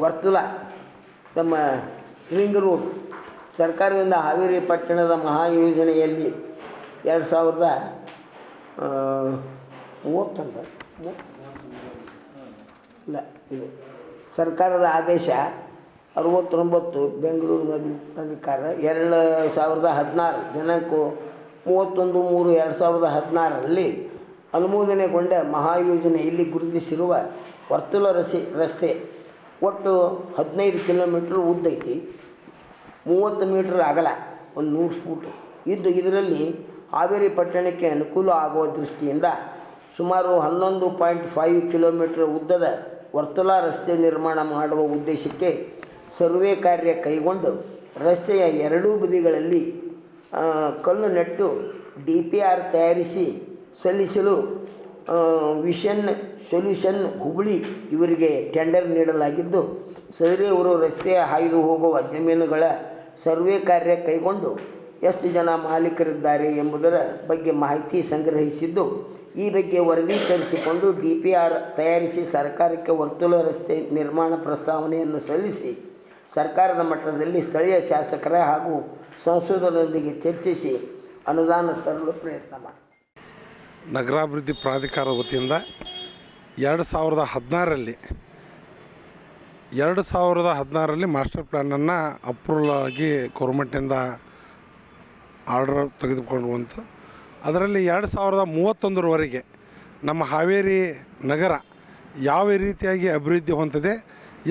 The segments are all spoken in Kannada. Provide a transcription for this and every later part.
ವರ್ತುಲ ತಮ್ಮ ರಿಂಗ್ ರೋಡ್ ಸರ್ಕಾರದಿಂದ ಹಾವೇರಿ ಪಟ್ಟಣದ ಮಹಾಯೋಜನೆಯಲ್ಲಿ 2031 ಇಲ್ಲ ಇದು ಸರ್ಕಾರದ ಆದೇಶ 69 ಬೆಂಗಳೂರು ನಗರ ಪ್ರಾಧಿಕಾರ 2016 ದಿನಾಂಕ 31/3/2016ರಲ್ಲಿ ಅನುಮೋದನೆಗೊಂಡ ಮಹಾಯೋಜನೆಯಲ್ಲಿ ಗುರುತಿಸಿರುವ ವರ್ತುಲ ರಸ್ತೆ ಒಟ್ಟು 15 ಕಿಲೋಮೀಟ್ರ್ ಉದ್ದ ಐತಿ, 30 ಮೀಟ್ರ್ ಅಗಲ, ಒಂದು 100 ಫೂಟ್ ಇದ್ದು ಇದರಲ್ಲಿ ಹಾವೇರಿ ಪಟ್ಟಣಕ್ಕೆ ಅನುಕೂಲ ಆಗುವ ದೃಷ್ಟಿಯಿಂದ ಸುಮಾರು 11.5 ಕಿಲೋಮೀಟ್ರ್ ಉದ್ದದ ವರ್ತುಲ ರಸ್ತೆ ನಿರ್ಮಾಣ ಮಾಡುವ ಉದ್ದೇಶಕ್ಕೆ ಸರ್ವೆ ಕಾರ್ಯ ಕೈಗೊಂಡು ರಸ್ತೆಯ ಎರಡೂ ಬದಿಗಳಲ್ಲಿ ಕಲ್ಲು ನೆಟ್ಟು DPR ತಯಾರಿಸಿ ಸಲ್ಲಿಸಲು ವಿಷನ್ ಸೊಲ್ಯೂಷನ್ ಹುಬ್ಬಳ್ಳಿ ಇವರಿಗೆ ಟೆಂಡರ್ ನೀಡಲಾಗಿದ್ದು, ಸದರಿಯವರು ರಸ್ತೆಯ ಹಾಯ್ದು ಹೋಗುವ ಜಮೀನುಗಳ ಸರ್ವೆ ಕಾರ್ಯ ಕೈಗೊಂಡು ಎಷ್ಟು ಜನ ಮಾಲೀಕರಿದ್ದಾರೆ ಎಂಬುದರ ಬಗ್ಗೆ ಮಾಹಿತಿ ಸಂಗ್ರಹಿಸಿದ್ದು, ಈ ಬಗ್ಗೆ ವರದೀಕರಿಸಿಕೊಂಡು DPR ತಯಾರಿಸಿ ಸರ್ಕಾರಕ್ಕೆ ವರ್ತುಲ ರಸ್ತೆ ನಿರ್ಮಾಣ ಪ್ರಸ್ತಾವನೆಯನ್ನು ಸಲ್ಲಿಸಿ ಸರ್ಕಾರದ ಮಟ್ಟದಲ್ಲಿ ಸ್ಥಳೀಯ ಶಾಸಕರ ಹಾಗೂ ಸಂಸದರೊಂದಿಗೆ ಚರ್ಚಿಸಿ ಅನುದಾನ ತರಲು ಪ್ರಯತ್ನ ಮಾಡಿ. ನಗರಾಭಿವೃದ್ಧಿ ಪ್ರಾಧಿಕಾರದ ವತಿಯಿಂದ 2016ರಲ್ಲಿ ಮಾಸ್ಟರ್ ಪ್ಲ್ಯಾನನ್ನು ಅಪ್ರೂವಲ್ ಆಗಿ ಗೌರ್ಮೆಂಟಿಂದ ಆರ್ಡರ್ ತೆಗೆದುಕೊಳ್ಳುವಂಥ ಅದರಲ್ಲಿ 2031ರವರೆಗೆ ನಮ್ಮ ಹಾವೇರಿ ನಗರ ಯಾವ ರೀತಿಯಾಗಿ ಅಭಿವೃದ್ಧಿ ಹೊಂದಿದೆ,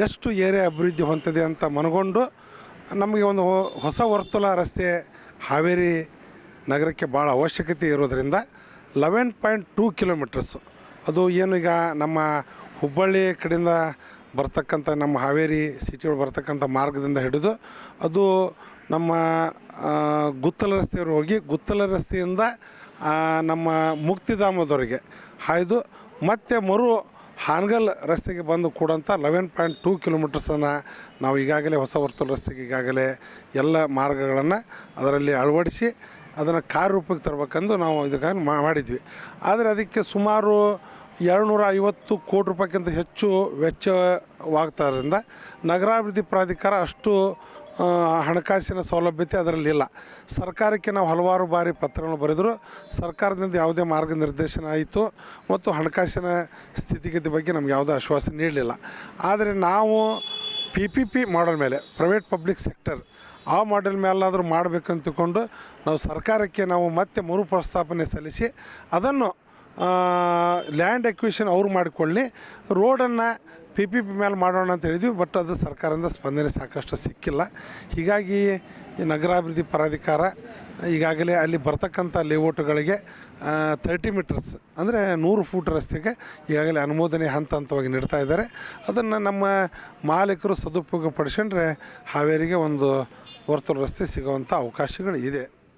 ಎಷ್ಟು ಏರಿಯಾ ಅಭಿವೃದ್ಧಿ ಹೊಂದಿದೆ ಅಂತ ಮನಗೊಂಡು ನಮಗೆ ಒಂದು ಹೊಸ ವರ್ತುಲ ರಸ್ತೆ ಹಾವೇರಿ ನಗರಕ್ಕೆ ಭಾಳ ಅವಶ್ಯಕತೆ ಇರೋದರಿಂದ 11.2 ಕಿಲೋಮೀಟರ್ಸು ಅದು ಏನು ಈಗ ನಮ್ಮ ಹುಬ್ಬಳ್ಳಿ ಕಡೆಯಿಂದ ಬರ್ತಕ್ಕಂಥ ನಮ್ಮ ಹಾವೇರಿ ಸಿಟಿ ಒಳಗೆ ಬರ್ತಕ್ಕಂಥ ಮಾರ್ಗದಿಂದ ಹಿಡಿದು ಅದು ನಮ್ಮ ಗುತ್ತಲ ರಸ್ತೆಯವರು ಹೋಗಿ ಗುತ್ತಲ ರಸ್ತೆಯಿಂದ ನಮ್ಮ ಮುಕ್ತಿಧಾಮದವರೆಗೆ ಹಾಯ್ದು ಮತ್ತೆ ಹಾನಗಲ್ ರಸ್ತೆಗೆ ಬಂದು ಕೂಡಂಥ 11.2 ಕಿಲೋಮೀಟರ್ಸನ್ನು ನಾವು ಈಗಾಗಲೇ ಹೊಸ ವರ್ತುಲ ರಸ್ತೆಗೆ ಈಗಾಗಲೇ ಎಲ್ಲ ಮಾರ್ಗಗಳನ್ನು ಅದರಲ್ಲಿ ಅಳವಡಿಸಿ ಅದನ್ನು ಕಾರ್ಯರೂಪಕ್ಕೆ ತರಬೇಕೆಂದು ನಾವು ಇದಕ್ಕಾಗಿ ಮಾಡಿದ್ವಿ. ಆದರೆ ಅದಕ್ಕೆ ಸುಮಾರು 250 ಕೋಟಿ ರೂಪಾಯಿಗಿಂತ ಹೆಚ್ಚು ವೆಚ್ಚವಾಗ್ತಾರಿಂದ ನಗರಾಭಿವೃದ್ಧಿ ಪ್ರಾಧಿಕಾರ ಅಷ್ಟು ಹಣಕಾಸಿನ ಸೌಲಭ್ಯತೆ ಅದರಲ್ಲಿಲ್ಲ. ಸರ್ಕಾರಕ್ಕೆ ನಾವು ಹಲವಾರು ಬಾರಿ ಪತ್ರಗಳನ್ನು ಬರೆದರೂ ಸರ್ಕಾರದಿಂದ ಯಾವುದೇ ಮಾರ್ಗನಿರ್ದೇಶನ ಆಯಿತು ಮತ್ತು ಹಣಕಾಸಿನ ಸ್ಥಿತಿಗತಿ ಬಗ್ಗೆ ನಮ್ಗೆ ಯಾವುದೇ ಆಶ್ವಾಸನೆ ನೀಡಲಿಲ್ಲ. ಆದರೆ ನಾವು PPP ಮಾಡೆಲ್ ಮೇಲೆ ಪ್ರೈವೇಟ್ ಪಬ್ಲಿಕ್ ಸೆಕ್ಟರ್ ಆ ಮಾಡೆಲ್ ಮೇಲಾದರೂ ಮಾಡಬೇಕಂತಕೊಂಡು ನಾವು ಸರ್ಕಾರಕ್ಕೆ ನಾವು ಮತ್ತೆ ಮರು ಪ್ರಸ್ತಾಪನೆ ಸಲ್ಲಿಸಿ ಅದನ್ನು ಲ್ಯಾಂಡ್ ಎಕ್ವಿಷನ್ ಅವ್ರು ಮಾಡಿಕೊಳ್ಳಿ, ರೋಡನ್ನು PPP ಮೇಲೆ ಮಾಡೋಣ ಅಂತ ಹೇಳಿದ್ವಿ. ಬಟ್ ಅದು ಸರ್ಕಾರದಿಂದ ಸ್ಪಂದನೆ ಸಾಕಷ್ಟು ಸಿಕ್ಕಿಲ್ಲ. ಹೀಗಾಗಿ ಈ ನಗರಾಭಿವೃದ್ಧಿ ಪ್ರಾಧಿಕಾರ ಈಗಾಗಲೇ ಅಲ್ಲಿ ಬರ್ತಕ್ಕಂಥ ಲೇಔಟ್ಗಳಿಗೆ 30 ಮೀಟರ್ಸ್ ಅಂದರೆ 100 ಫೂಟ್ ರಸ್ತೆಗೆ ಈಗಾಗಲೇ ಅನುಮೋದನೆ ಹಂತವಾಗಿ ನೀಡ್ತಾ ಇದ್ದಾರೆ. ಅದನ್ನು ನಮ್ಮ ಮಾಲೀಕರು ಸದುಪಯೋಗ ಪಡಿಸ್ಕೊಂಡ್ರೆ ಹಾವೇರಿಗೆ ಒಂದು ವರ್ತುಲ ರಸ್ತೆ ಸಿಗುವಂಥ ಅವಕಾಶಗಳು ಇದೆ.